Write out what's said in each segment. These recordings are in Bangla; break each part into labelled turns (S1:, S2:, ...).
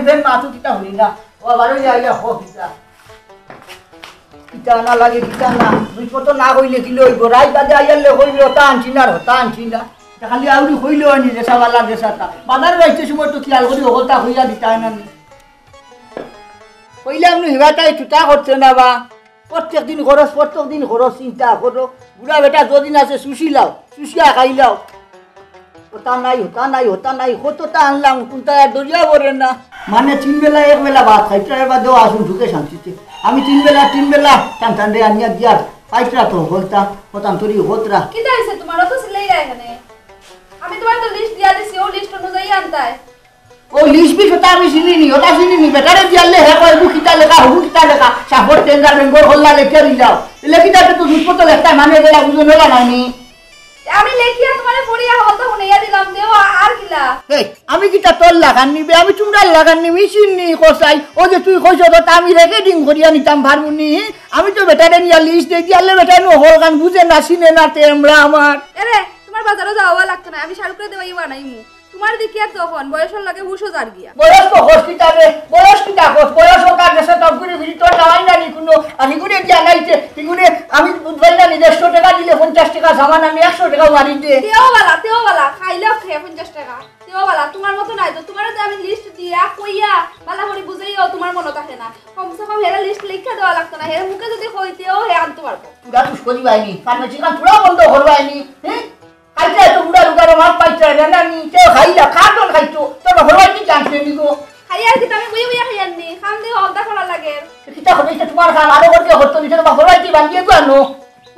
S1: ফেন মাথু কিতা হলি না ও বারো যাইয়া হো কিতা কিতা না লাগে কিতা না বুঝবো তো না কইলে কি লইব রাই বাদে আইয়ালে কইলে ওটা আনছি না ওটা আনছি না খালি আউরি কইলো আনি দেশাওয়ালা দেশাটা বাজার বাইতে সময় তো খেয়াল করি ওটা হইয়া দিতা না কইলে আপনি হিবাটাই ছুটা করছে না বা প্রত্যেক দিন খরচ চিন্তা করো বুড়া বেটা যদিন আছে সুশি লাও সুশিয়া খাইলাও ওটা নাই কতটা আনলাম কোনটা দরিয়া বলে না মানে 3 বেলা 1 বেলা ভাত খাইতে এবার দেওয়া আসুন ঢুকে শান্তিতে আমি 3 বেলা টান রে আনিয়া দিয়ার পাইতরা তো বলতা হতাম তোরি হতরা
S2: কি দাইছে তোমার তো সিলাই রা এখানে আমি তোমার তো লিস্ট দিয়া দিছি ও লিস্ট অনুযায়ী আনতাই
S1: ও লিস্ট বি ওটা আমি চিনি নি বেটারে দিয়ালে হে কই বুকিটা লেখা সাপোর্ট টেন্ডার বেঙ্গল হল্লা লেখা দিলাও লেখিটা তো দুধপত লেখা মানে গেলা বুঝো না নানি
S2: আমি লেখিয়া তোমারে পড়িয়া হলতা হুনাইয়া দিলাম দেও আর কিলা
S1: এই আমি কিটা তোর লাগান নিবে আমি তোমরা লাগান নি মেশিন নি কসাই ও যে তুই কইছ তো আমি রেকর্ডিং করিয়া নিতাম ভারমুনি আমি তো বেটারে নিয়া লিস্ট দেই দিয়ালে বেটা নো হল গান বুঝে না চিনে না তেমরা আমার
S2: আরে তোমার বাজারে যাওয়া লাগতো না আমি শাহরুখরে দেওয়াই বানাইমু তোমার দেখি আর তখন বয়সের লাগে হুশো জার গিয়া
S1: বয়স তো হসপিটালে বয়স কার দেশে তব করে ভিড় তোর নামাই না নি কোনো আমি করে দিয়া নাইছে তিগুনে আমি বুঝবাই না 150 টাকা দিলে 50 টাকা সামান আমি 100 টাকা মারি দে
S2: তেও বালা খাইলেও খেয়ে 50 টাকা তেও বালা তোমার মতো নাই তো তোমার তো আমি লিস্ট দিয়া কইয়া বালা করে বুঝাইও তোমার মনে থাকে না কমসে কম হেরা লিস্ট লিখা দেওয়া লাগতো না হেরা মুখে যদি কইতেও হে আনতে পারবো
S1: পুরা তুই করি বাইনি ফার্মেসি কান পুরা বন্ধ করবাইনি হ্যাঁ আইতে তো বুড়া লুকার মাপ পাইছে না নি তে খাইলা খাটন খাইতো তো ভরবাই কি চান্স নি গো
S2: খাইয়া কি তুমি বুইয়া খাইয়ানি খাম দি হলদা করা লাগে
S1: কিটা হইছে তোমার খান আরো করতে হতো নি তো ভরবাই কি বান্দিয়ে তো আনো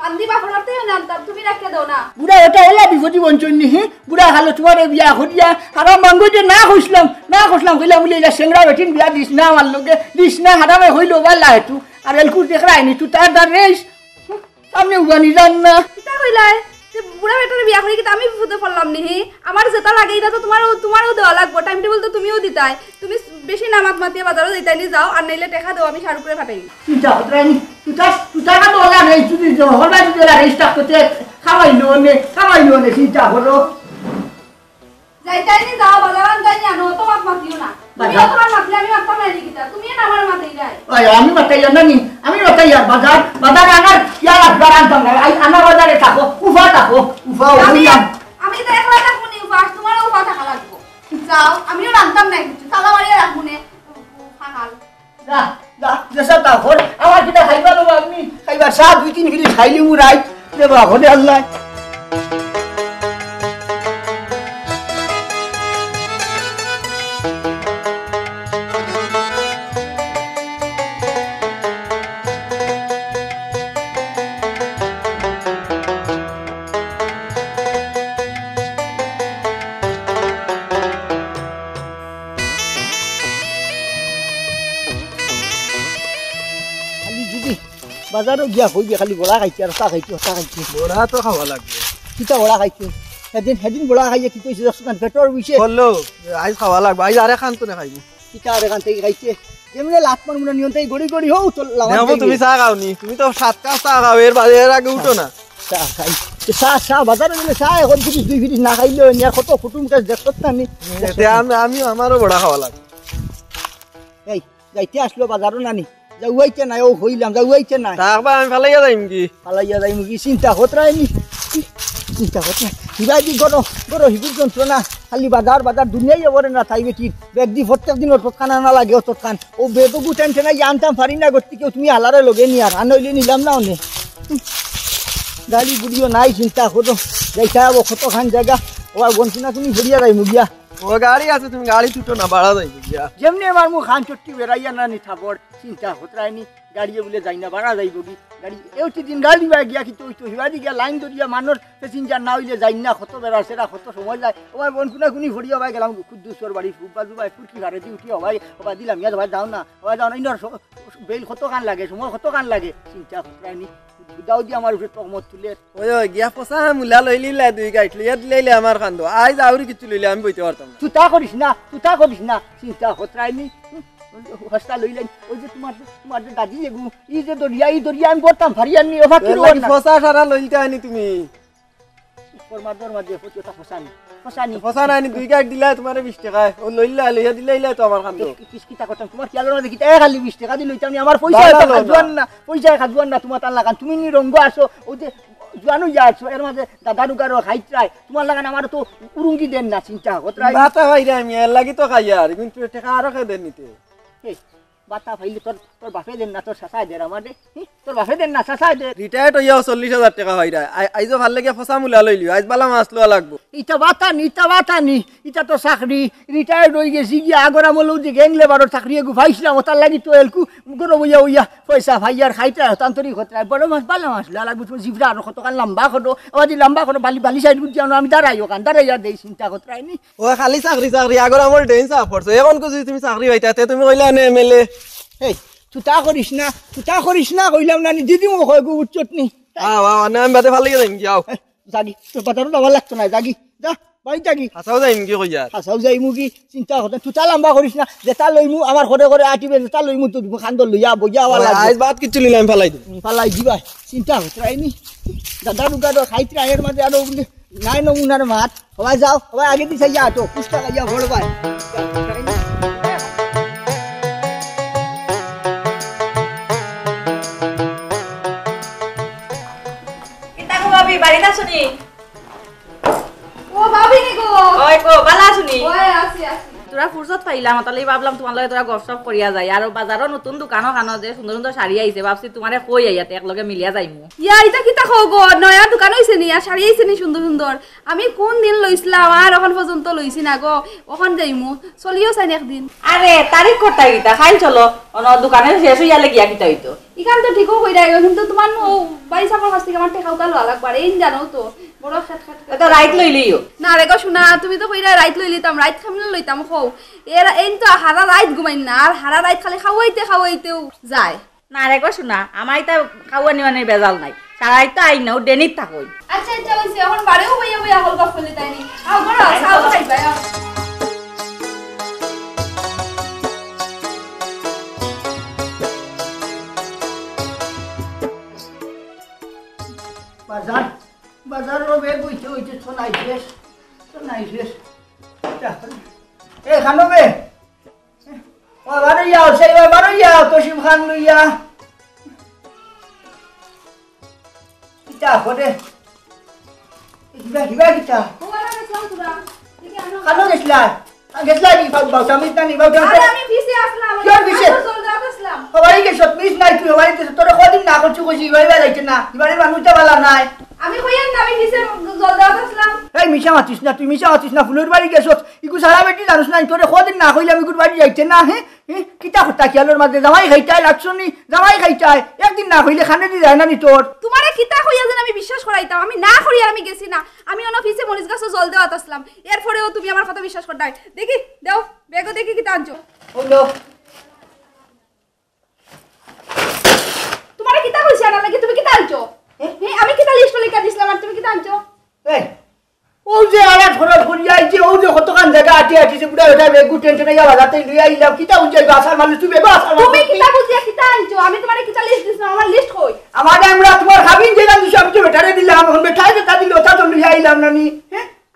S2: বান্দি বাফরতে না আনতাম তুমি রাখতে দাও না
S1: বুড়া এটা হলা বিপদি বঞ্চন নি বুড়া খালো তোমার বিয়া হরিয়া আর মঙ্গজে না কইলাম বলে এটা সেংরা বেটিন বিয়া দিস না আমার লগে দিস না হারামে হইলো বালা হেতু আর এলকুর দেখরাইনি তুই তার দার রেস সামনে উগানি জান না
S2: কিটা কইলাই বুড়া বেটার বিয়া করি কিন্তু আমি বিপদে পড়লাম নি আমার যেটা লাগে এটা তো তোমারও দেওয়া লাগবে টাইম টেবিল তো তুমিও দিতাই তুমি বেশি নামাত মাতিয়ে বাজারও দিতাই নি যাও আর নাইলে টাকা দাও আমি শাহরুখরে পাঠাই
S1: চিন্তা হতরানি তুই টাকা তো লাগা নেই তুই হরবাই দিতে লাগা স্টাক করতে খাওয়াইলো নে চিন্তা হলো
S2: যাইতাই নি যাও বাজার যাই আনো তো মাতিও না তুমি তোমার মাতলে আমি মাততাম না কিটা তুমি না আমার মাতাই যাই
S1: আমি মাতাই না নি আমি মাতাই বাজার আনার ইয়ার আপনার আনতাম না আনা বাজারে থাকো উফা
S2: আমি তো একলা থাকবো নি উফা তোমারও উফা থাকা লাগবো যাও আমিও রাখতাম না কিছু তালা মারিয়া রাখবো নে হাল
S1: যা যেসব তা হল আমার কিটা খাইবা দেবো আপনি খাইবার 2-3 মিনিট খাইলি মু রাইট দেবো হলে আল্লাহ বাজারও গিয়া হইবে খালি বড়া খাইছে আর চা খাইছে
S3: বড়া তো খাওয়া লাগবে
S1: কিতা বড়া খাইছে সেদিন বড়া খাইছে কি কইছে দশটান পেটর বিষে
S3: বললো আজ খাওয়া লাগবে আজ আরে খান তো না খাইনি
S1: কিতা আরে খান থেকে খাইছে যেমনে লাতমান মুনা নিয়ন্তাই গড়ি হও তো
S3: লাগাও তুমি চা খাওনি তুমি তো 7 কাপ চা খাও এর আগে উঠো না
S1: চা খাই চা বাজারে গেলে চা এখন কিছু 2 ফিটি না খাইলে নিয়া কত কুটুম কাজ দেখত না নি
S3: আমি আমারও বড়া খাওয়া লাগবে
S1: এই যাইতে আসলো বাজারও নানি যাওয়াইতে নাই ও হইলাম যাওয়াইতে নাই
S3: তারপর আমি ফালাইয়া যাইম কি
S1: চিন্তা হতরাইনি হিবাই গরো হিবির যন্ত্রণা খালি বাজার দুনিয়াই এবারে না তাই বেটির বেগ দি প্রত্যেক দিন ওর তৎকান আনা লাগে ও তৎকান ও বেগু টেনশন নাই আনতাম পারি না গতি কেউ তুমি হালারে লগে নি আর আনইলে নিলাম না অনে গাড়ি বুড়িও নাই চিন্তা করো যাইতা ও কতখান জায়গা ও আর বনছি না তুমি ঘুরিয়া যাই মুগিয়া
S3: ও গাড়ি আছে তুমি গাড়ি ছুটো না বাড়া যাইব গিয়া
S1: যেমনি আমার মুখ খান চট্টি বেড়াইয়া না নি থাকর চিন্তা হতরাইনি গাড়িয়ে বলে যাই না বাড়া যাইব কি গাড়ি এউটি দিন গাড়ি বা গিয়া কিন্তু ওই তো হিবাদি গিয়া লাইন ধরিয়া মানুষ প্যাসেঞ্জার না হইলে যাই না কত বেড়া সেরা কত সময় যায় ওই বন কুনি ঘুরিয়া ভাই গেলাম কুদ্দুসর বাড়ি ফুটবাজু ভাই ফুটকি ঘাড়ে দি উঠি হবাই হবা দিলাম ইয়া ভাই যাও না ইনর বেল কত কান লাগে সময় কত কান লাগে চিন্তা হতরাইনি দাও দি আমার উপরে তহমত তুলে
S3: ওই গিয়া পসা মুলা লইলিলা 2 গাইট লইয়া দিলে আমার খান্দো আজ আউরি কিছু লইলে আমি বইতে পারতাম না
S1: তুই তা করিস না চিন্তা হতরাইনি হস্তা লইলেন ওই যে তোমার যে দাদি এগু এই যে দরিয়া আমি বলতাম ভারিয়ান নি ওভা কি
S3: পসা সারা লইতে আনি তুমি
S1: কর্মাদর মাঝে প্রতিটা ফসানি ফসানি
S3: ফসা নাই 2 গাইট দিলা তোমার 20 টাকা ও লইলা লইয়া দিলাইলা তো আমার খান্দো
S1: কিস্কিটা করতাম তোমার খেয়ালের মাঝে কিতা খালি 20 টাকা দিল আমি আমার পয়সা খাজুয়ান না তোমার তার লাগান তুমি নি রঙ্গ আসো ও যে জানো যাচ্ছ এর মাঝে দাদা দুগারো খাইত্রাই তোমার লাগান আমার তো উরুঙ্গি দেন না চিন্তা হতরাই
S3: বাতা ভাইরা আমি এর লাগি তো খাই আর কিন্তু টাকা আরো কে দেন নিতে
S1: বাতা ফাইলে তোর বাপে দেন না তোর শাসায় দে আমাদের তোর বাপে দেন না শাসায় দে
S3: রিটায়ার্ড হইয়াও 40,000 টাকা হইরা আইজো ভাল লাগে ফসা মুলা লইলি আইজ বালা মাছ লওয়া লাগবো
S1: ইটা বাতা নি ইটা তো চাকরি রিটায়ার্ড হয়ে গেছি গিয়া আগর আমলেও যে গ্যাং লেবারর চাকরি এগু ভাইছিলাম তার লাগি তো এলকু গরো বইয়া পয়সা ভাইয়ার খাইতে হতান্তরি হতরাই বড় মাছ বালা মাছ লাগবে তুমি জিভরা আর কতকাল লম্বা করো আবার লম্বা করো বালি সাইড বুঝি আমি দাঁড়াই ওখান দাঁড়াইয়া দেই চিন্তা হতরাই নি
S3: ও খালি চাকরি আগর আমল ডেন সাফ করছো এখন কো যদি তুমি চাকরি হইতাতে তুমি কইলা নে এমএলএ
S1: এই তুতা করিস না কইলাম না দিদি মো কয় গো উচ্চত নি
S3: না আমি বাদে ভাল লাগে যাইম যাও
S1: জাগি তোর পাতারও দাবার লাগতো না জাগি যা বাড়ি জাগি
S3: হাসাও যাইম কি কইয়া
S1: হাসাও যাই মুগি চিন্তা করতে তুতা লম্বা করিস না যেটা লইমু আমার ঘরে আটিবে যেটা লইমু তো খান্দর লইয়া বইয়া ওয়ালা
S3: আইজ বাদ কিছু নিলাম ফালাই দিই
S1: পালাই দিবা চিন্তা হতরাই নি দাদা দুগাডো খাইত্রা এর মাঝে আরো নাই নমুনার মাত সবাই যাও সবাই আগে দিছে যা তো পুষ্টা লাইয়া ভরবাই
S4: ভাবি বাড়িতে আসুনি
S2: ও ভাবি নি গো
S4: ওই কো বালা আসুনি
S2: ওই আসি
S4: তোরা ফুরসত পাইলাম তাহলে ভাবলাম তোমার লগে তোরা গপসপ করিয়া যায় আর বাজারও নতুন দোকানও খানো যে সুন্দর সুন্দর শাড়ি আইছে ভাবছি তোমারে কই আইয়াতে একলগে মিলিয়া যাইমু
S2: ইয়া এটা কিতা খাও গো নয়া দোকান হইছে নি আর শাড়ি আইছে নি সুন্দর সুন্দর আমি কোন দিন লইছিলাম আর এখন পর্যন্ত লইছি না গো ওখান যাইমু চলিও চাই একদিন
S4: আরে তারিখ করতা গিতা খাই চলো অন দোকানে শেষ হইয়ালে গিয়া কিতা হইতো
S2: ইখান তো ঠিকও কইরা কিন্তু তোমার বাড়ি চাকর কাছ থেকে আমার টেকাও গাল লাগবার এই জানো তো বড় খাট
S4: এটা রাইট লইলিও
S2: না রে গো শোনা তুমি তো কইরা রাইট লই লিতাম রাইট খামলে লইতাম খাও এর এই তো হারা রাইট ঘুমাইন না আর হারা রাইট খালি খাওয়াইতেও যায়
S4: না রে গো শোনা আমার এটা খাওয়া নিওয়ানের বেজাল নাই সারাই তো আই নাও ডেনিত থাকই
S2: আচ্ছা হইছে এখন বাড়িও বইয়া হল গপ ফেলি তাইনি আও বড় সাও খাইবা
S1: বাজার বেগ হইতে শোনাই শেষ এ খানো বে ও বারো যাও সেই বারো যাও তসিম খান লইয়া কিতা করে হিবা কিতা
S2: ওরা গেছলাম তোরা দেখি আনো
S1: খানো গেছলা কি বাউটা মিট না নি বাউটা
S2: আরে আমি ভিসে আসলাম জলদি আসলাম
S1: হবাই গেছ মিস নাই তুই হবাই গেছ তোরা কদিন না করছু কইছি হবাই যাইছে না এবারে মানুষটা ভালো নাই
S2: আমি কইয়াম না আমি ভিসে জলদি আসলাম
S1: এই মিশা মাতিস না তুই মিশা মাতিস না ফুলের বাড়ি গেছ ইকু সারা বেটি জানিস না তোরে কদিন না কইলাম ইকুর বাড়ি যাইছে না কিতা হতা খেয়ালের মাঝে জামাই খাইতাই লাগছো নি জামাই খাইতাই একদিন না কইলে খানে দি যায় না নি তোর
S2: তোমারে কিতা কইয়া যেন আমি বিশ্বাস করাইতাম আমি না করি আমি গেছি না আমি অন অফিসে মরিচ গাছ জল দেওয়াত আসলাম এরপরেও তুমি আমার কথা বিশ্বাস করতাই দেখি দাও বেগো দেখি কিতা আনছো
S1: হলো
S2: তোমারে কিতা কইছি আনা লাগি তুমি কিতা আনছো আমি কিতা লিস্ট লিখা দিছিলাম আর তুমি কিতা আনছো
S1: এই ও যে আলা ধরা ধরি আইছে ও যে কতখান জায়গা আটিছে বুড়া ওটা বেগু টেনশনে যাওয়া যাতে লই আইলাম কিতা উঞ্চাই বাসার মানুষ তুই বেগো আসার
S2: তুমি কিতা বুঝিয়া কিতা আনছো আমি তোমারে কিতা লিস্ট দিছিলাম আমার লিস্ট কই
S1: আমাদের আমরা তোমার খাবিন যে জানিস আমি তো বেটারে দিলাম এখন বেটাই যে তা দিল তা তো লই আইলাম না নি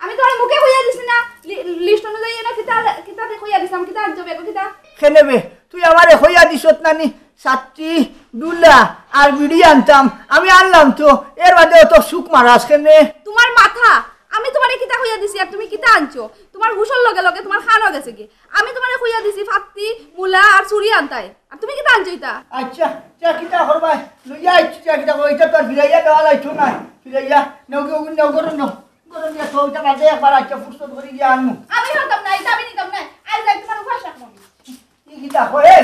S2: আমি তোমার মুখে কইয়া দিছি না লিস্ট অনুযায়ী না কিতা কিতা কইয়া দিছিলাম কিতা আনছো বেগো কিতা
S1: খেলেবে তুই আমারে হইয়া দিছত না নি সাতটি দুলা আর বিড়ি আনতাম আমি আনলাম তো এর বাদে তো সুখ মারাস কেনে
S2: তোমার মাথা আমি তোমারে কিতা কইয়া দিছি আর তুমি কিতা আনছো তোমার হুশল লগে লগে তোমার খানো গেছে কি আমি তোমারে কইয়া দিছি ফাত্তি মুলা আর চুরি আনতাই আর তুমি কিতা আনছো এটা
S1: আচ্ছা চা কিতা করবাই লইয়া আইছি চা কিতা কইতা তোর ফিরাইয়া দেওয়া যাইতো না ফিরাইয়া নও গরম দিয়া তো ওইটা বাজে একবার আচ্ছা ফুরসত করি দিয়া আনমু
S2: আমি হতাম না এটা আমি নিতাম না আজ যাই তোমার উপাস রাখবো
S1: কিতা করে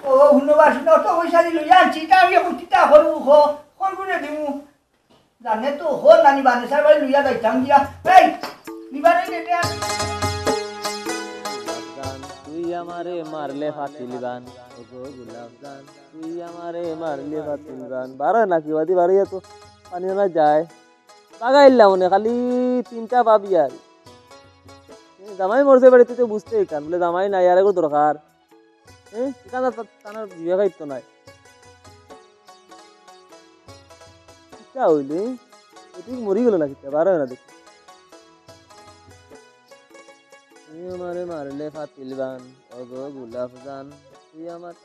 S1: ও হুনবার শুনো তো ওইসারি লইয়া আনছি তা আমি এখন কিতা করবো করবো দিমু জানে তো হো নানি বানে সার বাড়ি লইয়া যাইতাম দিয়া এই নিবারে নেটে আমি
S5: তুই আমারে মারলে ফাতিল গান ওগো গোলাপ গান তুই আমারে মারলে ফাতিল গান বারো নাকি বাদি বারো তো পানি না যায় বাগাইলাম মনে খালি 3টা পাবি আর জামাই মরছে বাড়িতে তো বুঝতেই কান বলে জামাই নাই আর এগো দরকার তানার বিয়ে খাইতো নাই কিতা হইলে ঠিক মরি গেল না কিতা বারো না দেখি তুই আমারে মারলে ফাতিলবান ওগো গোলাপ জান তুই আমার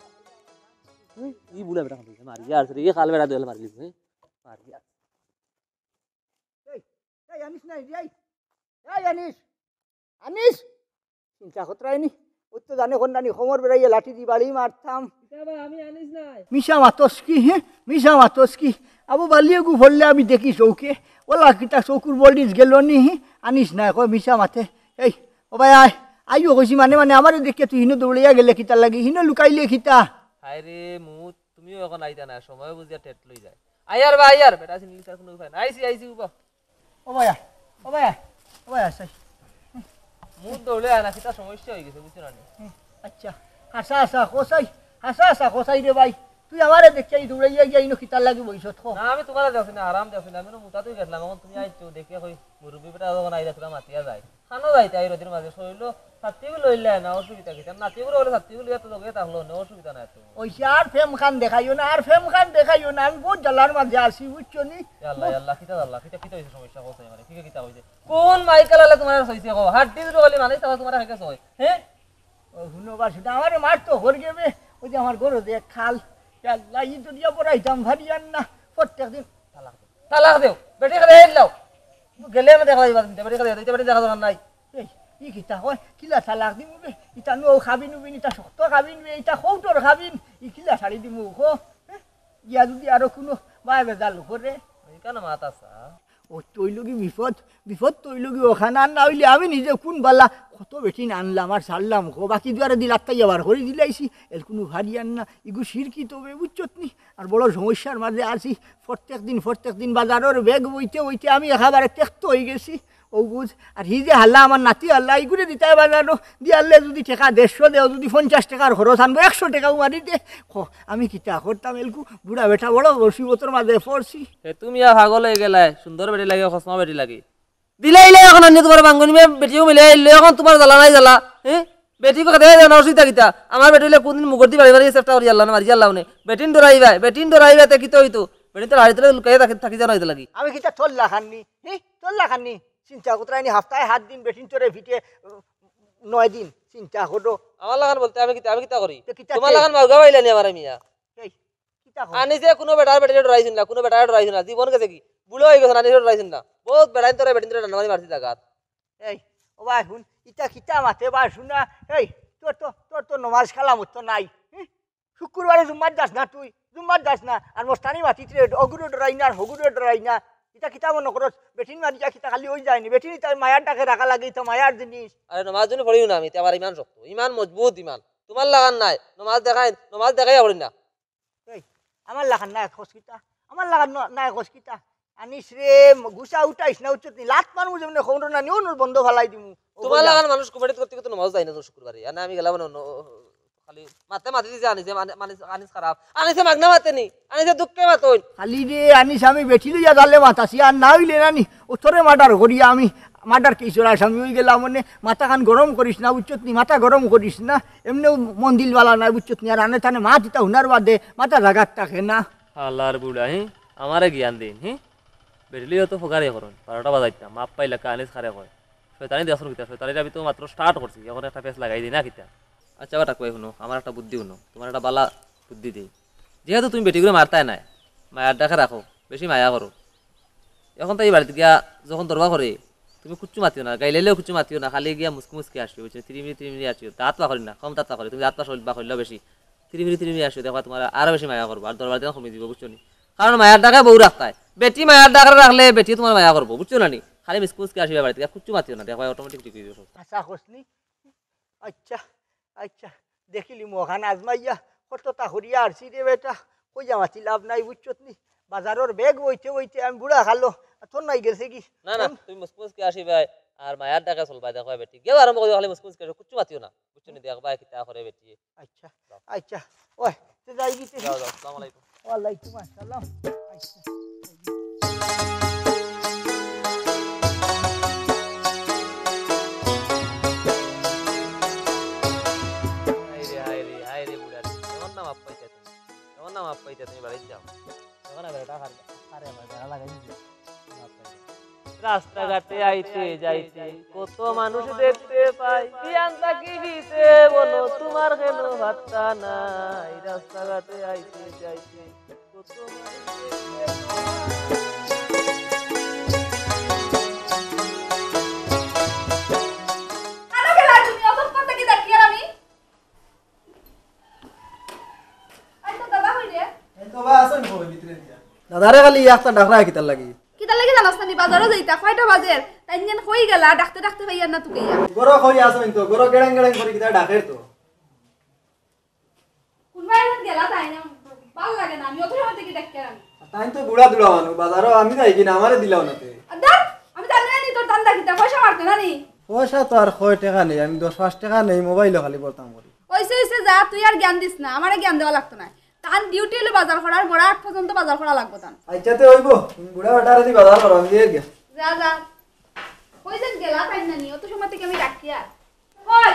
S5: ই বুলা বেটা খালি মারি আর রে খাল বেটা দেল মারলি মারি
S1: এই আনিস নাই যাই এই আনিস আনিস চিন্তা করতে ওই তো জানে কোন জানি খবর বেড়াইয়া লাঠি দি বাড়ি মারতাম
S5: আমি আনিস নাই
S1: মিশা মাতস কি মিশা মাতস কি আবু বালিয়ে গু ভরলে আমি দেখি চৌকে ওলা কিতা চৌকুর বলিস গেল নি আনিস নাই কয় মিশা মাতে এই ও ভাই আয় আইও কইছি মানে আমারে দেখে তুই হিনো দৌড়িয়া গেলে কিতা লাগি হিনো লুকাইলে কিতা
S5: হায় রে মু তুমিও এখন আইতা না সময় বুঝিয়া টেট লই যায় আয়ার বা আয়ার বেটা চিনলি তার কোনো উপায় না আইছি উবা
S1: ও ভাই ও ভাই ও ভাই আসাই
S5: মু দৌড়ে আনা কিতা সমস্যা হয়ে গেছে বুঝছ না
S1: আচ্ছা হাসা কোসাই রে ভাই তুই আমারে দেখছি দৌড়াইয়া গিয়া ইনো কিতা লাগি বইছত খো
S5: না আমি তোমার যাচ্ছি না আরাম যাচ্ছি না আমি মুতা তুই গেছিলাম এখন তুমি আইছো দেখে কই মুরব্বী বেটা যখন আইরা তোরা মাতিয়া যায় খানো যাইতে আই রদির মাঝে শৈল ছাত্রীগুলো লইলে না অসুবিধা কি নাতিগুলো হলে ছাত্রীগুলো এত যোগে থাকলো না অসুবিধা নাই তো
S1: ওই আর ফেম খান দেখাইও না আমি বহুত জ্বালার মাঝে আছি বুঝছো নি
S5: আল্লাহ কিতা হইছে সমস্যা হচ্ছে মানে ঠিক কিতা হইছে কোন মাইকেলালে তোমার হইছে কো হাড্ডি রগলি মানে তাহলে তোমার হেকে সয় হ্যাঁ
S1: ও হুনবার সেটা আমারে মারতো ঘর গেবে ওই যে আমার গরু দেখ খাল আল্লাহ ই দুনিয়া পড়াইতাম ভারিয়ান না প্রত্যেকদিন
S5: তালাক দেও বেটি খালে হেলাও গেলে আমি দেখা যাইবা বেটি খালে দিতে বেটি দেখা দরকার নাই
S1: এই ই কিতা হয় কিলা তালাক দিমু বে ইটা নো খাবি নুবি ইটা শক্ত খাবিন বে ইটা খৌটর খাবিন ই কিলা ছাড়ি দিমু খো ইয়া যদি আরো কোনো বাই বেজাল করে
S5: কেন মাতাসা
S1: ও তৈলগি বিপদ তৈলগি ওখানে আর না হইলে আমি নিজে কোন বালা কত বেটি আনলাম আর ছাড়লাম খো বাকি দুয়ারে দিল আত্মাই আবার করে দিলাইছি এর কোনো ভারিয়ান না ইগু সিরকি তবে বুঝছত নি আর বড় সমস্যার মাঝে আছি প্রত্যেক দিন বাজারের ব্যাগ বইতে আমি একেবারে ত্যক্ত হয়ে গেছি ও বুঝ আর হি যে হাল্লা আমার নাতি হাল্লা ইগুড়ে দিতে বাজারও দিয়ে আনলে যদি টাকা 150 দেও যদি 50 টাকার খরচ আনবো 100 টাকাও মারি দে আমি কিতা করতাম এলকু বুড়া বেটা বড় মুসিবতর মাঝে পড়ছি
S5: তুমি ভাগল হয়ে গেলাই সুন্দর বেটি লাগে খসমা বেটি লাগে দিলাইলে এখন আনি তোমার বাঙ্গনি বেটিও মিলে আইলে এখন তোমার জ্বালা নাই জ্বালা হ্যাঁ বেটি কথা দেয় না অসুবিধা কিতা আমার বেটি হইলে কোনদিন মুগরদি বাড়ি বাড়ি চেষ্টা করি আল্লাহ মারি আল্লাহ নে বেটিন ডরাইবা তে কিতো হইতো বেটিন তো হাড়িতে লুকাই থাকি জানা হইতে লাগি
S1: আমি কিতা তোল্লা খাননি চিন্তা করতে হাফতায় 7 দিন বেটিন তোরে ভিটে 9 দিন চিন্তা করো
S5: আমার লাগান বলতে আমি কিতা করি তোমার লাগান মাউগা বাইলানি আমার মিয়া
S1: এই কিতা
S5: আনি যে কোনো বেটার বেটি ডরাইছিন না কোনো বেটার ডরাইছিন না জীবন গেছে কি বুড়ো হয়ে গেছে আনি ডরাইছিন না বহুত বেড়াইন তোরে বেটিন তোরে নামানি মারছি জায়গা
S1: এই ও ভাই শুন ইটা কিতা মাতে ভাই শুনা এই তোর তো নমাজ কালাম তো নাই শুক্রবারে জুম্মার দাস না তুই জুম্মার দাস না আর মোস্তানি মাতিতে অগুরো ডরাই না আর হগুরো ডরাই না ইটা কিতা মনে করো বেটিন মারি যা কিতা খালি হয়ে যায়নি বেটিন তাই মায়ার ডাকে রাখা লাগে তো মায়ার জিনিস
S5: আরে নমাজ জন্য পড়িও না আমি আমার ইমান শক্ত ইমান মজবুত ইমান তোমার লাগান নাই নমাজ দেখাই পড়ি না
S1: এই আমার লাগান নাই খসকিতা আমার লাগান নাই খসকিতা আনিস রে গুসা উঠাইস না উচ্চত নি লাত মারমু যেমন খবর না নিও নর বন্ধ ফালাই দিমু
S5: তোমার লাগান মানুষ কমিটি করতে করতে নমাজ যাই না শুক্রবারে আর আমি গেলাম খালি মাতে দিছে আনিস খারাপ আনিসে মাগনা মাতে নি আনিসে দুঃখে মাতই
S1: খালি রে আনিস আমি বেঠি লইয়া গালে মাতাছি আর না হইলে নানি ওথরে মার্ডার করিয়া আমি মার্ডার কেসর আসামি হয়ে গেলাম মানে মাথা খান গরম করিস না বুঝছত নি মাথা গরম করিস না এমনিও মন্দিরওয়ালা নাই বুঝছত নি আর আনে থানে মা দিতা হুনার বাদে মাথা জাগাত থাকে না
S5: আল্লাহর বুড়া আমারে জ্ঞান দিন বেটলিও তো ফোকারে করুন 12টা বাজাইতাম মাপ পাইলে আনিস খারে কয় শয়তানি দেশর কিতা শয়তানি আমি তো মাত্র স্টার্ট করছি এখন একটা পেস লাগাই দিই না কিতা আচ্ছা বাটা কই শুনো আমার একটা বুদ্ধি শুনো তোমার একটা বালা বুদ্ধি দিই যেহেতু তুমি বেটিগুলো মারতাই নাই মায়ার ডাকে রাখো বেশি মায়া করো এখন তো এই বাড়িতে গিয়া যখন দরবার করে তুমি কুচ্ছু মাতিও না গাইলেও কুচ্ছু মাতিও না খালি গিয়া মুসকি আসবে বুঝছো 3 মিনিট আসিও দাঁত পা করি না কম দাঁত পা করি তুমি দাঁত পা বা করলেও বেশি 3 মিনিট আসিও দেখো তোমার আরো বেশি মায়া করবো আর দরবার দিয়ে কমিয়ে দিব বুঝছো নি কারণ মায়ার ডাকে বউ রাখতায় বেটি মায়ার ডাকে রাখলে বেটি তোমার মায়া করবো বুঝছো না নি খালি মুসকি আসবে বাড়িতে কুচ্ছু মাতিও না দেখো অটোমেটিক ঠিক হয়ে যাবে
S1: আশা করছনি আচ্ছা দেখিলি মোখান আজমাইয়া কতটা হরিয়া আসছি রে বেটা কই যামাতি লাভ নাই বুঝছত নি বাজারের ব্যাগ বইতে আমি বুড়া খালো তোর নাই গেছে কি
S5: না তুমি মুসকি আসিবে আর মায়ার ডাকে চলবা দেখো বেটি গেও আরম্ভ করে খালি মুসকি আসবে কুচ্ছু মাতিও না বুঝছো নি দেখবা কিতা করে বেটি
S1: আচ্ছা ওই তে যাই গিতে
S5: যাও আসসালামু আলাইকুম
S1: ওয়ালাইকুম আসসালাম আচ্ছা
S5: মাপ পাইতে তুমি বাড়িতে যাও তখন বেটা খারে আমার বেড়া লাগাই দিছে রাস্তাঘাটে আইতে যাইতে কত মানুষ দেখতে পাই বিয়ান থাকি দিতে বলো তোমার কেন ভাতটা নাই রাস্তাঘাটে আইতে যাইতে কত
S2: কেন গেলা তুমি অতক্ষণ থেকে দেখি আর আমি আই তো দাদা হই রে
S3: দাদারে খালি একটা ডাকরা কিতার লাগি
S2: কিতা লাগি জানাস না নি বাজারও যাইতা কয়টা বাজের তাই যেন হই গেলা ডাকতে ডাকতে ভাইয়া না তুই
S3: গরো কই আসেন তো গরো গেড়াং গেড়াং করে কিতা ডাকের তো
S2: কোনবা এখন গেলা তাই না ভাল লাগে না আমি অত সময় থেকে দেখি আর আমি
S3: তাই তো বুড়া দুলা মানু বাজারও আমি যাই কিনা আমারে দিলাও নাতে
S2: আদার আমি জানি না নি তোর দান্দা কিতা পয়সা মারতে না নি
S3: পয়সা তো আর 100 টাকা নেই আমি 10-5 টাকা নেই মোবাইলও খালি বলতাম করি
S2: ওইসে ওইসে যা তুই আর জ্ঞান দিস না আমারে জ্ঞান দেওয়া লাগতো না তান ডিউটি হলো বাজার করার মোড়া 8 পর্যন্ত বাজার করা লাগতো তান
S3: আইচাতে হইব বুড়া বেটারে দি বাজার করো আমি দিয়ে গিয়া
S2: যা যা কই যেন গেলা তাই না নি অত সময় থেকে আমি ডাকি আর কই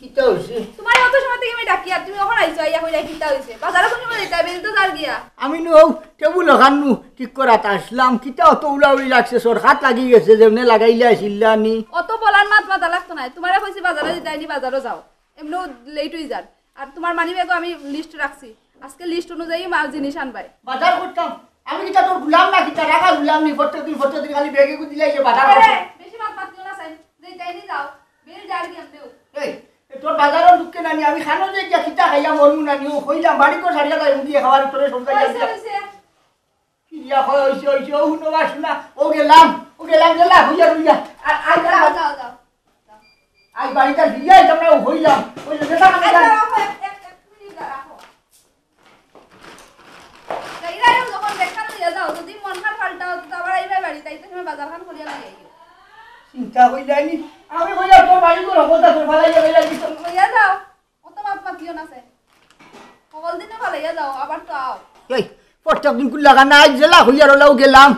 S1: কিতা হইছে
S2: তোমার অত সময় থেকে আমি ডাকি আর তুমি কখন আইছো আইয়া কইলা কিতা হইছে বাজারে কোন সময় যাইতা বেল তো যার গিয়া
S1: আমি নো টেবুল ওখানু ঠিক করাত আসলাম কিতা অত উলাউলি লাগছে সর হাত লাগি গেছে যেমনে লাগাইলে আসিল্লানি
S2: অত বলার মাত মাথা লাগতো না তোমারে কইছি বাজারে যাইনি বাজারও যাও এমনো লেট হই যার আর তোমার মানি ব্যাগও আমি লিস্ট রাখছি আজকে লিস্ট অনুযায়ী মাল জিনিস আনবাই
S1: বাজার করতাম আমি কিতা তোর গুলাম না কিতা রাখা গুলাম নি প্রত্যেকদিন খালি ব্যাগে কো দিলাই যে বাজার
S2: আরে,
S1: করতাম
S2: বেশি মাত মাতিও না চাই যে যাইনি যাও বেল যার গিয়া দেও
S1: এই তোর বাজারের দুঃখে নানি আমি খানো যে গিয়া কিতা খাইয়া মরমু নানি ও কইলাম বাড়ি কো সারিয়া যাই মুদি খাবার তোরে সমজাই
S2: হইছে
S1: দিয়া
S2: হইছে
S1: কিয়া হইছে ও হুনো বাসনা ও গেলাম গেলা হইয়া আর আই
S2: যাও যাও যাও
S1: আই বাড়িটা দিয়া তোমরা হইলাম ওই যে দেখা
S2: আচ্ছা রাখো এক মিনিট রাখো যাইরা যখন দেখানো দিয়া যাও যদি মন খান পাল্টাও তো আবার আইবা বাড়ি তাই তো সময় বাজার খান করিয়া লাগে
S1: চিন্তা হইলানি আমি কইলা তোর বাড়ি কো রকমটা তোর ভালাই গেলা দিছ
S2: হইয়া যাও অত মাত মাতিও না চাই সকল দিনে ভালাইয়া যাও আবার তো আও
S1: এই প্রত্যেকদিন কুল লাগা না জেলা হইয়া রলাও গেলাম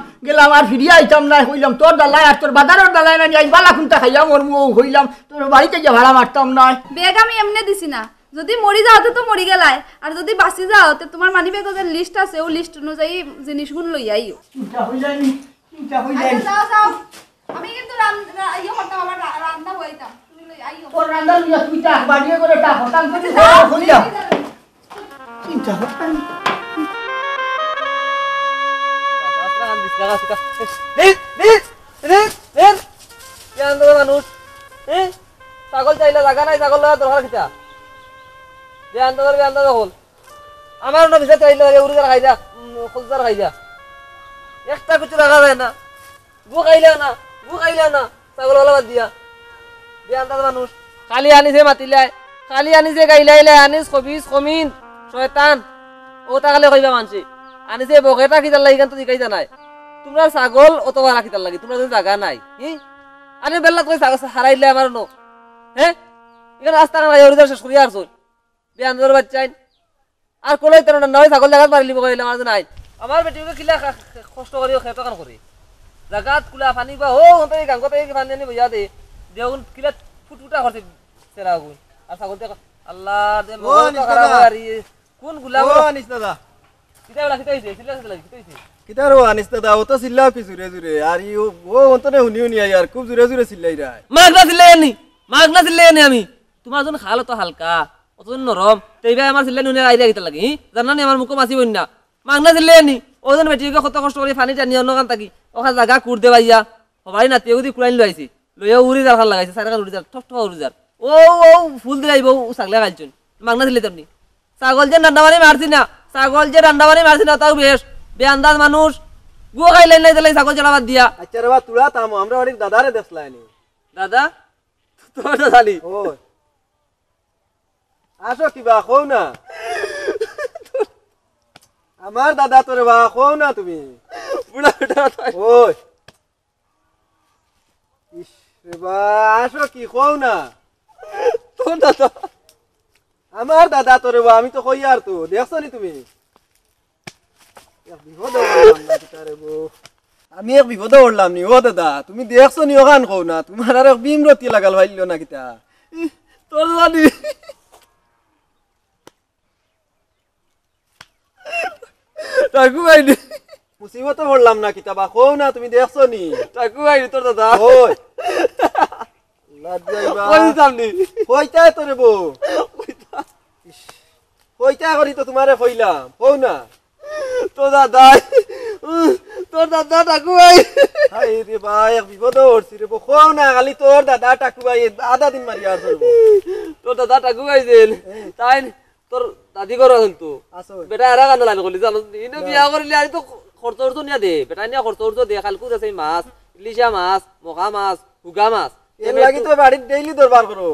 S1: আর ফিরিয়া আইতাম না হইলাম তোর দালাই আর তোর বাজারের দালাই না আই বালা খুনটা খাইয়া মরমু হইলাম তোর বাড়িতে গিয়ে ভাড়া মারতাম না
S2: বেগ আমি এমনি দিছি না যদি মরি যাওতে তো মরি গেলাই আর যদি বাঁচি যাও তো তোমার মানি ব্যাগের যে লিস্ট আছে ও লিস্ট অনুযায়ী জিনিসগুলো লই আইও
S1: চিন্তা হইলানি
S2: আচ্ছা যাও যাও আমি কিন্তু ইয়ে করতাম আবার রান্না বইতাম তুমি লই আইও
S1: তোর রান্না লইয়া তুই টাক বাড়িয়ে করে টাক হতাম করে হইলাম চিন্তা হইলানি
S5: ছাগল চাইলে জাগা নাই ছাগল লাগা দরকার কিতা বেআন্দাজ হল আমার না ভিজা চাইলে উড়িদার খাই যা খোঁজার খাই যা একটা কিছু রাখা যায় না গু খাইলে না ছাগল হলা বাদ দিয়া বেআন্দাজ মানুষ খালি আনিছে মাতিলাই খালি আনিছে গাইলাইলে আনিস খবিস খমিন শয়তান ও তাকালে কইবা মানছি আনিছে বকেটা কিতার লাগি গান তো দিকাই জানাই তোমরা ছাগল অত ভাড়া কিতার লাগি তোমরা যদি জায়গা নাই আনি বেলা কই হারাইলে আমার নো হ্যাঁ এখানে রাস্তা কান উড়িদার শেষ করিয়া আসল বেআন্দাজের বাচ্চাইন আর কলাই তেন না হয় ছাগল জায়গা মারিলি বকাইলে আমার নাই আমার বেটিকে কিলা কষ্ট করিও খেতো কান করি জাগাত কুলা পানি বা ও হতে গাঙ্গতে পানি আনি বইয়া দে দেউন কিলা ফুটফুটা করতে সেরা গুই আর ছাগল দেখ আল্লাহ দে মন খারাপ আরি কোন গুলা
S3: ও আনিস দাদা
S5: কিতা বলা কিতা হইছে সিলা সিলা কিতা হইছে
S3: কিতার ও আনিস দাদা ও তো চিল্লাও কি জুরে আর ও অন্তনে শুনি আর খুব জুরে চিল্লাই রায়
S5: মাগনা চিল্লাই আনি আমি তোমার জন খাল তো হালকা অতজন নরম তেইবা আমার চিল্লাই নুনে আইরা কিতা লাগি জানানি আমার মুখ মাছি বন্যা মাগনা চিল্লাই আনি ওজন বেটিকে কত কষ্ট করে পানি টানি অন্য কান থাকি ওখান জায়গা কুড় দে বাইয়া সবাই নাতি যদি কুড়াইন লৈ আইছি লইয়া উড়ি যার খান লাগাইছে সারা উড়ি যার ঠক উড়ি যার ও ফুল দিয়ে আইব ছাগলে গাইছুন মাগনা চিল্লাই তেমনি ছাগল যে রান্নাবাড়ি মারছি না তাও বেশ বেআন্দাজ মানুষ গু খাইলেন নাই তাহলে ছাগল চলাবার দিয়া
S3: আচ্ছা রে বা তুলা তামো আমরা বাড়ির দাদারে দেখলাইনি
S5: দাদা তোমার তো খালি
S3: ও আসো কিবা কও না আমার দাদা তোরে বা কও না তুমি
S5: বুড়া বেটা
S3: ওই ইস রে বা আসো কি কও না
S5: তোর দাদা
S3: আমার দাদা তোরে বা আমি তো কই আর তো দেখছো নি তুমি আমি এক বিপদ উঠলাম নি ও দাদা তুমি দেখছো নি ওখান কও না তোমার আর এক বিমরতি লাগাল ভাইল না কিতা
S5: তোর জানি
S3: রাখু ভাইনি মুসিবতে পড়লাম না কিতাবা কও না তুমি দেখছো নি
S5: টাকু ভাই তোর দাদা
S3: ওই লাজ্জাইবা
S5: কই সামনি
S3: কইতা তোরে বউ কইতা করি তো তোমারে কইলাম কও না
S5: তোর দাদা টাকু ভাই
S3: হাই রে ভাই এক বিপদ হচ্ছে রে বউ কও না খালি তোর দাদা টাকু ভাই আধা দিন মারি আর ধরবো
S5: তোর দাদা টাকু ভাই যেন তাই তোর দাদি ঘর আছিল তো
S3: আসো
S5: বেটা এরা কান্দ লাইন করলি জানো ইনো বিয়া করলি আর তো খরচ উর্চ নিয়া দে বেটা নিয়া খরচ উর্চ দে কালকুত আছে মাছ ইলিশা মাছ মকা মাছ হুগা মাছ
S3: এর লাগি তো বাড়ি ডেইলি দরবার করো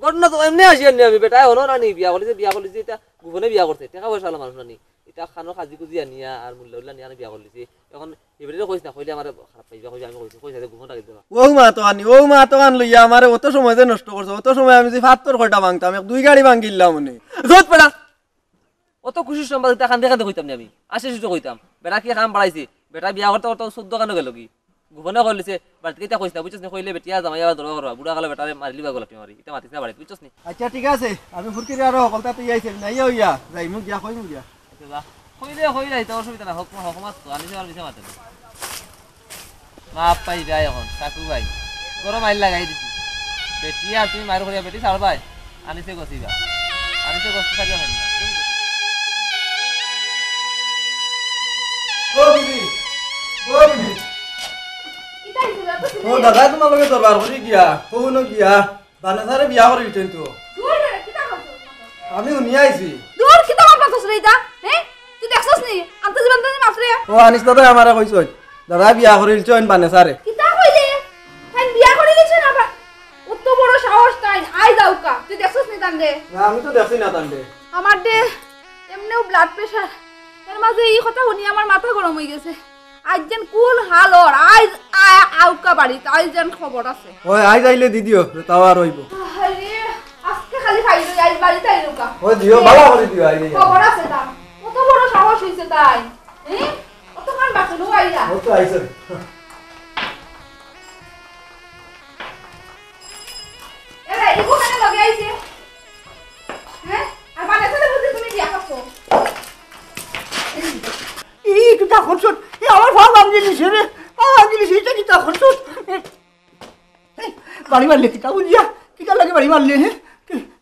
S5: ঘটনা তো এমনি আসি আনি আমি বেটা হনো রানি বিয়া করলিছে এটা গোপনে বিয়া করছে টাকা পয়সা হলো মানুষ নানি এটা খানো খাজি কুজি আনিয়া আর মূল্য উল্লা নিয়া বিয়া করলিছে এখন এবারে কইস না কইলে আমার খারাপ পাইবা কইবা আমি কইছি কইছে গোপন টাকা দেবা
S3: ও মা তো আন লইয়া আমারে অত সময় যে নষ্ট করছো অত সময় আমি যে ফাত্তর কয়টা ভাঙতাম এক 2 গাড়ি ভাঙিলাম মনে
S5: জোত পেড়া অত খুশির সম্বাদ এটা কান্দে কান্দে কইতাম আমি আসে সুতো কইতাম বেটা কি কাম বাড়াইছে বেটা বিয়া করতে করতে 14 কানো গেল কি গোপনে করলিছে বাট কিটা কইছ না বুঝছস না কইলে বেটিয়া জামাই আবার দরবার করবা বুড়া কালে বেটারে মারলি বা গলাপি মারি এটা মাতিছ না বাড়ি বুঝছস নি
S3: আচ্ছা ঠিক আছে আমি ফুরকিরে আর হকলতা তুই আইছে নাই হইয়া যাই মুখ গিয়া কই মুখ গিয়া
S5: আচ্ছা যা কইলে এটা অসুবিধা না হকমাত তো আনিছে আর বিছে মাতে মাপ পাই যায় এখন টাকু ভাই গরম আইল লাগাই দিছি বেটিয়া তুমি মার করিয়া বেটি ছাড়বাই আনিছে গছিবা আনিছে গছি সারিয়া হয় না
S3: ও বিবি
S2: কিতা হইছে এত
S3: ও দাদা তোমার লগে দরবার করি গিয়া কোন গিয়া বানাসারে বিয়া করে দিতেন তো
S2: দূর রে কিতা করছ
S3: আমি উনি আইছি
S2: দূর কিতা মারতাছস রে এটা হ্যাঁ তুই দেখছস নি আনতে যাবেন না মাফরে
S3: ও আনিস দাদা আমারে কইছ দাদা বিয়া করে দিছেন বানাসারে
S2: কিতা কইলে হ্যাঁ বিয়া করে দিছ না বা অত বড় সাহস তাই আই যাওকা তুই দেখছস নি তান্ডে
S3: না আমি তো দেখছি না তান্ডে
S2: আমার দে এমনিও ব্লাড প্রেশার এর মাঝে এই কথা শুনি আমার মাথা গরম হয়ে গেছে আজ যেন কুল হালর আজ আউকা বাড়ি আজ যেন খবর আছে
S3: ওই আই যাইলে দি দিও তাও আর হইব
S2: আরে আজকে খালি খাইলো আজ বাড়িতে আইলোকা
S3: ওই দিও ভালো করে দিও আইলে
S2: খবর আছে তার কত বড় সাহস হইছে তাই হ্যাঁ কত কান বাঁচানো আইলা
S3: ও তো আইছে
S2: এরে ইগো কেন লগে আইছে হ্যাঁ আর বানে চলে বুঝি তুমি বিয়া করছো
S1: ই কিতা খরচত ই আমার ভাবলাম জিনিস রে আমার জিনিস এটা কিতা খরচত বাড়ি মারলে কিতা বুঝিয়া কিতা লাগে বাড়ি মারলে হ্যাঁ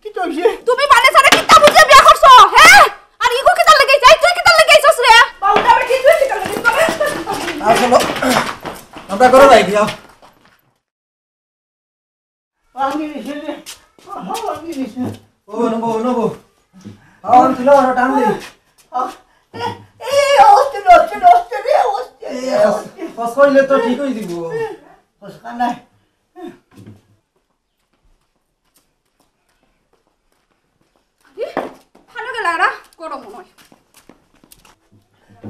S1: কিতা হইছে
S2: তুমি বানে চলে কিতা বুঝে বিয়া করছো হ্যাঁ আর ইগো কিতা লাগে যাই তুই কিতা লাগে আইছস রে বাউটা আমি কি তুই কিতা লাগে
S3: আর চলো আমরা করো যাই দিও
S1: বাঙ্গি দিছে রে বাঙ্গি দিছে
S3: ও নবো আও তুলো আর টান দে
S1: এই অস্তে রে অস্তে
S3: ফস কইলে তো ঠিক হই দিব
S1: ফসকা নাই
S2: ভালো গেলারা গরম নয়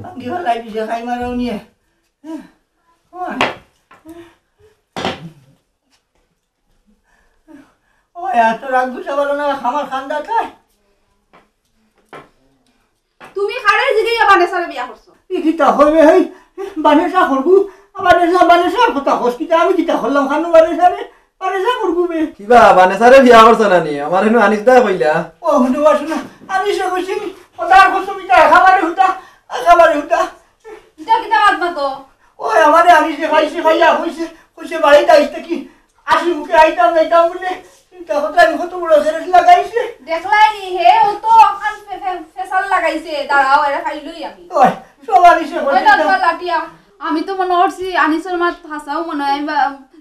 S1: বাঙ্গি হলাই দিছে খাই মারও নিয়ে ও এত রাগ গুছা বলো না আমার খান্দা খায়
S2: তুমি খারে জিগে বানে চলে বিয়া করছো
S1: ই কিতা হইবে হই বানেসা করবু বানেসা কথা হসপিটাল আমি কিতা হলাম খানু বানেসা করবু বে
S3: কিবা বানেসারে বিয়া করছ না নি আমার হেনু আনিস দা কইলা
S1: ও হুদু বাসনা আমি সে কইছি ওদার হসপিটাল খাবারে হুতা
S2: এটা কিতা বাদ মাতো
S1: ওই আমারে আমি যে খাইয়া কইছে বাড়িতে আইতে কি আসি মুখে আইতাম বলে চিন্তা হতো আমি কত বড় সেরেস লাগাইছে
S2: দেখলাই নি হে ও তো আন ফেসাল লাগাইছে দাঁড়াও এরা খাইলই আমি
S1: ওই সব আনিসে
S2: ওই দাদা লাটিয়া আমি তো মনে করছি আনিসের মাত হাসাও মনে হয়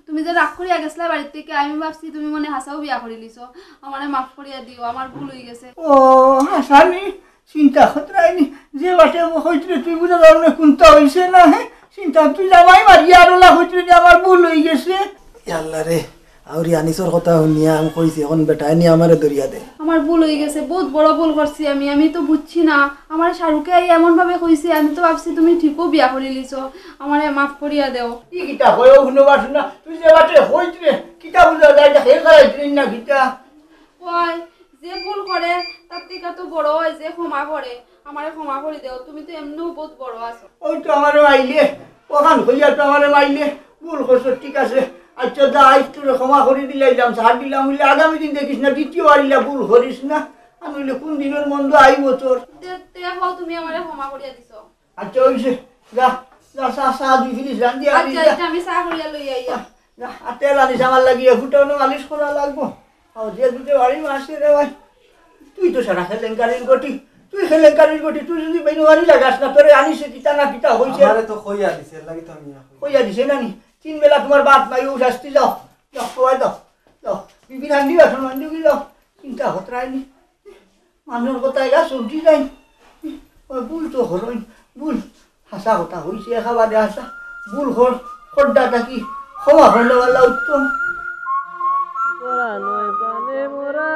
S2: তুমি যে রাগ করিয়া গেছলা বাড়ির থেকে আমি ভাবছি তুমি মনে হাসাও বিয়া করে লিছো আমারে মাফ করিয়া দিও আমার ভুল হয়ে গেছে
S1: ও হাসানি চিন্তা হতরাইনি যে বাটে হইতরে তুই বুঝা যাও না কোনটা হইছে না হ্যাঁ চিন্তা তুই জামাই মারিয়া আর ওলা হইতরে যে আমার ভুল হয়ে গেছে
S3: আল্লাহ রে আউরি আনিসর কথা শুনিয়া আমি কইছি এখন বেটাই নি আমারে দরিয়া দে
S2: আমার ভুল হয়ে গেছে বহুত বড় ভুল করছি আমি তো বুঝছি না আমার শাহরুখে এমন ভাবে কইছে আমি তো ভাবছি তুমি ঠিকও বিয়া করে লিছো আমারে মাফ করিয়া দেও
S1: ই কিতা হয়েও শুনো বাসনা তুই যে বাটে হইতরে কিতা বুঝা যায় হেল করাইছিস না কিতা
S2: ওই যে ভুল করে তার থেকে তো বড় হয় যে ক্ষমা করে আমারে ক্ষমা করে দেও তুমি তো এমনিও বহুত বড় আছো
S1: ওই তো আমারে মাইলে ওখান হইয়া তো আমারে মাইলে ভুল করছো ঠিক আছে আচ্ছা যা আজ তোর ক্ষমা করে দিলাম ছাড় দিলাম বলে আগামী দিন দেখিস না দ্বিতীয়বার ইলা ভুল করিস না আমি বলে কোন দিনের মন্দ আইব তোর
S2: দেখো তুমি আমারে ক্ষমা করিয়া দিছো
S1: আচ্ছা ওইসে যা যা চা দুই ফিনিস রান্ধি আনি
S2: আচ্ছা এটা আমি চা করিয়া লই আইয়া
S1: আর তেল আনিস আমার লাগিয়ে ফুটানো মালিশ করা লাগবো আর যে দুটো বাড়ি মাসে রে ভাই তুই তো সারা খেলেঙ্কারির গটি তুই খেলেঙ্কারির গটি তুই যদি বেনু বাড়ি লাগাস না তোরে আনিস কিতা না কিতা হইছে
S3: আমারে তো কইয়া দিছে লাগি তো আমি
S1: কইয়া দিছে নানি 3 বেলা তোমার বাপ নাই ও শাস্তি যাও যাও খাওয়াই দাও যাও বিবি রান্ধি বাসন রান্ধি কি যাও চিন্তা হতরাইনি মানুষের কথায় গা সবজি যাই ওই ভুল তো হরই ভুল হাসা কথা হইছে খাবারে হাসা ভুল হর খড্ডাটা কি ক্ষমা হলে বলা উত্তম
S5: তোরা নয় প্রাণে মোরা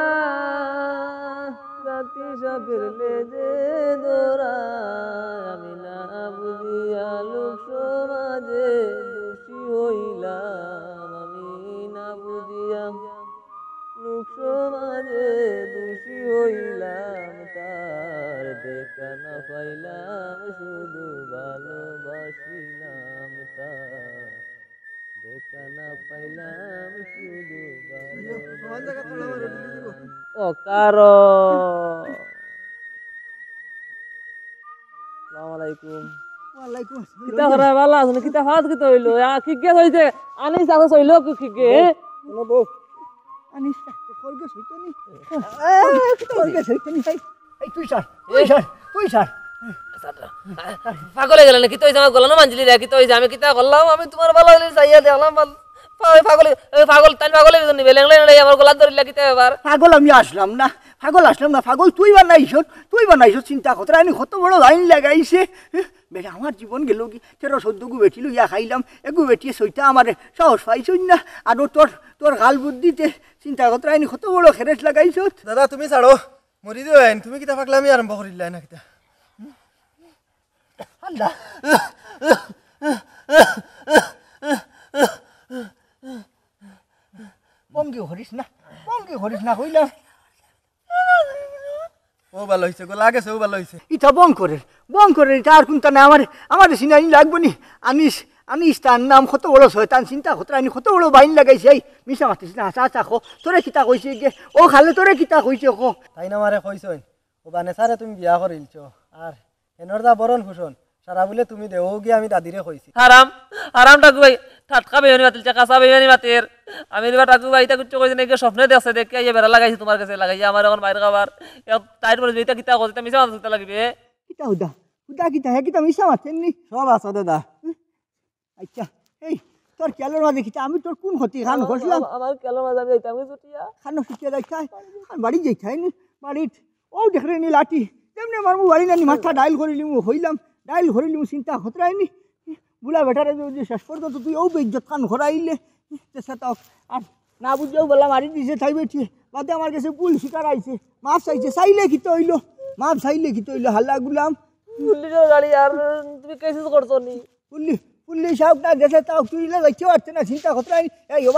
S5: রাতি সাপেরলে যে দোরা আমি না বুঝিয়া লোক সমাজে দোষী হইলাম আমি না বুঝিয়া লোক সমাজে দোষী হইলাম তার দেখা না পাইলাম শুধু ভালোবাসিলাম তার দেখা না পাইলাম শুধু ও কারো আসসালামু আলাইকুম
S1: ওয়ালাইকুম
S5: কিতা করা ভালো আছে কিতা ফাজ কিতা হইলো কি গে হইছে আনি সাথে হইলো কি গে
S1: কোনো বউ আনিস খরগোশ হইতো নি খরগোশ হইতো নি এই তুই স্যার তুই স্যার
S5: পাগলে গেল না কিতা হইছে আমার গলানো মানজিলি রে কিতা হইছে আমি কিতা করলাম আমি তোমার ভালো হইলে চাইয়া দেখলাম পাগল পাগল জন্য বেলেংলে আমার গলা ধরিলা কিতা ব্যাপার
S1: পাগল আমি আসলাম না পাগল তুই বানাইছ চিন্তা কথা আমি কত বড় লাইন লাগাইছে বেটা আমার জীবন গেল কি 13-14 গু বেটি লইয়া খাইলাম এগু বেটিয়ে সইটা আমার সাহস পাইছই না আর তোর গাল বুদ্ধিতে চিন্তা কথা আমি কত বড় খেরেস লাগাইছ
S3: দাদা তুমি ছাড়ো মরি দিও তুমি কিতা পাগলামি আরম্ভ করিলা না কিতা
S1: আল্লাহ বঙ্গি হরিস না কইলাম
S3: ও ভালো হইছে গো লাগেছে ও ভালো হইছে
S1: ইটা বং করে এটা আর কোনটা না আমার সিনানি লাগবো নি আনিস তার নাম কত বড় শয়তান চিন্তা হতরানি কত বড় বাইন লাগাইছে এই মিশা মাতিস না হাসা খো তোরে কিতা কইছে যে ও খালে তোরে কিতা কইছে খো
S3: তাই না মারে কইছই ও বানে সারে তুমি বিয়া করিলছো আর এনর দা বরণ ভূষণ সারা বলে তুমি দেও গিয়ে আমি দাদিরে কইছি
S5: হারাম টাকু ভাই ঠাটকা বেয়নি বাতিল কাঁচা বেয়নি বাতের আমি এবার টাকু ভাই তা কিছু কইছে নাকি স্বপ্নে দেখছে দেখে এই বেড়া লাগাইছি তোমার কাছে লাগাই আমার এখন বাইরে খাবার টাইট বলে যেটা কিতা কইছে মিছা মাথা লাগবে
S1: কিতা হুদা কিতা হে কিতা মিশা মাতেন নি
S3: সব আছে দাদা
S1: আচ্ছা এই তোর কেলোর মাঝে কিতা আমি তোর কোন ক্ষতি খান ঘষলাম
S5: আমার কেলো মাঝে আমি যাইতাম ছুটিয়া
S1: খানো শিখিয়ে যাইতাই খান বাড়ি যাইতাই নি বাড়িত ও দেখরে নি লাঠি তেমনি আমার বাড়ি নানি মাথা ডাইল করিলিম হইলাম চিন্তা হতরাই নি বুলা বেটারে যদি শেষ পর্যন্ত তুই ও বেজ্জত খান ঘরাইলে সেটা আর না বুঝেও বললাম মারি দিছে তাই বেঠি বাদে আমার কাছে ভুল শিকার আইছে মাপ চাইছে চাইলে কি তো হইলো হাল্লা গুলাম
S5: পুলিশের গাড়ি আর তুমি কেসিস করছো নি
S1: পুলিশ হোক না দেশে তাও তুই যাইতে পারছে না চিন্তা হতরাই এই ও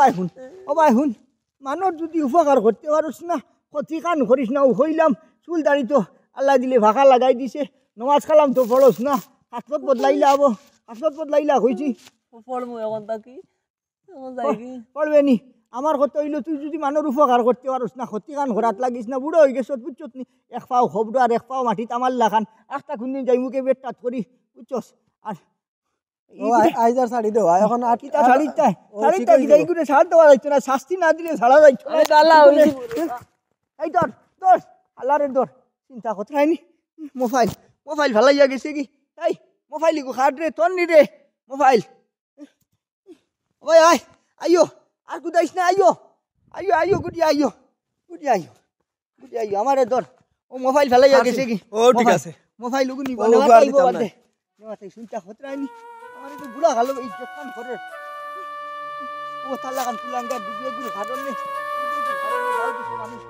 S1: ভাই হুন মানুষ যদি উপকার করতে পারোস না ক্ষতি কান করিস না হইলাম চুল দাড়ি তো আল্লাহ দিলে ভাষা লাগাই দিছে নমাজ কালাম তো পড়োস না হাসপত বদলাইলা হয়েছি
S5: পড়মু এখন তাকি এখন যাই কি
S1: পড়বে নি আমার কথা হইলো তুই যদি মানুষ উপকার করতে পারোস না ক্ষতি কান ঘোরাত লাগিস না বুড়ো হয়ে গেছ বুঝছত নি এক পাও খবর আর এক পাও মাটিত আমার লাখান একটা খুন্দিন যাই মুখে বেটটাত করি বুঝছস আর
S3: আইজার শাড়ি দেওয়া এখন আর
S1: কিতা শাড়িটা এইগুলো ছাড় দেওয়া যাইতো না শাস্তি না দিলে ছাড়া যাইতো না এই ধর আল্লাহরের ধর চিন্তা কথা হয়নি মোবাইল ভালাইয়া গেছে কি এই মোবাইল খাট রে তোর নি রে মোবাইল ওই আইও আর কুদাইস না আইও গুটি আইও আমারে ধর ও মোবাইল ভালাইয়া গেছে কি
S3: ও ঠিক আছে
S1: মোবাইল ওগু নিব
S3: ও
S1: না
S3: নিতাম না।
S1: নেওয়াতে চিন্তা কথা হয়নি আমার তো বুড়া ভালো ইজ্জত কান করে ও তালা কান কুলাঙ্গা দুবিয়ে গুলো খাটন নে ভালো কিছু মানুষ